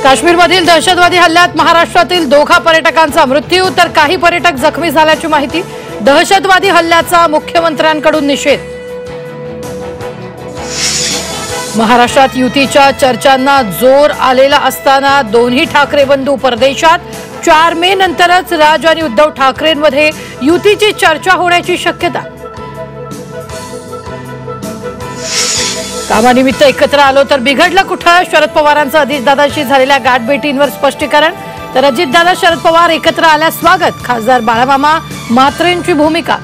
काश्मीरमधील दहशतवादी हल्ल्यात महाराष्ट्रातील दोघा पर्यटकांचा मृत्यू तर काही पर्यटक जखमी झाल्याची माहिती। दहशतवादी हल्ल्याचा मुख्यमंत्र्यांकडून निषेध। महाराष्ट्रात युतीच्या चर्चांना जोर आलेला असताना दोन्ही ठाकरे बंधू परदेशात। 4 मे नंतरच राज आणि उद्धव ठाकरेंमध्ये युतीची चर्चा होण्याची शक्यता। कामानिमित्त एकत्र आलो तर बिघडलं कुठं? शरद पवारांचं अजितदादांशी झालेल्या गाठभेटींवर स्पष्टीकरण। तर अजितदादा शरद पवार एकत्र आल्यास स्वागत। खासदार बाळामामा म्हात्रेंची भूमिका।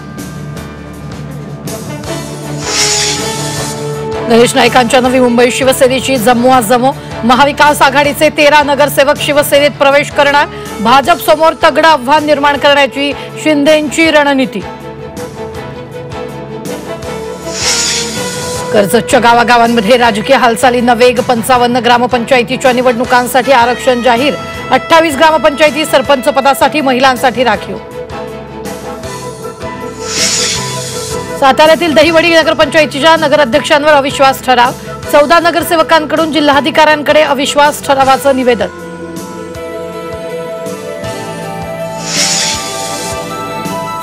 गणेश नाईकांच्या नवी मुंबई शिवसेनेची जमवाजमव। महाविकास आघाडीचे 13 नगरसेवक शिवसेनेत प्रवेश करणार। भाजप समोर तगडं आव्हान निर्माण करण्याची शिंदेंची रणनीती। कर्जतच्या गावागावांमध्ये राजकीय हालचालींना वेग। 55 ग्रामपंचायतीच्या निवडणुकांसाठी आरक्षण जाहीर। 28 ग्रामपंचायती सरपंच पदासाठी महिलांसाठी राखीव। साताऱ्यातील दहिवडी नगरपंचायतीच्या नगराध्यक्षांवर अविश्वास ठराव। 14 नगरसेवकांकडून जिल्हाधिकाऱ्यांकडे अविश्वास ठरावाचं निवेदन।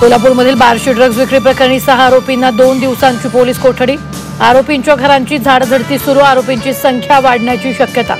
सोलापूरमधील बार्शी ड्रग्ज विक्री प्रकरणी 6 आरोपींना 2 दिवसांची पोलीस कोठडी। आरोपींच्या घरांची झाडझडती सुरू। आरोपींची संख्या वाढण्याची शक्यता।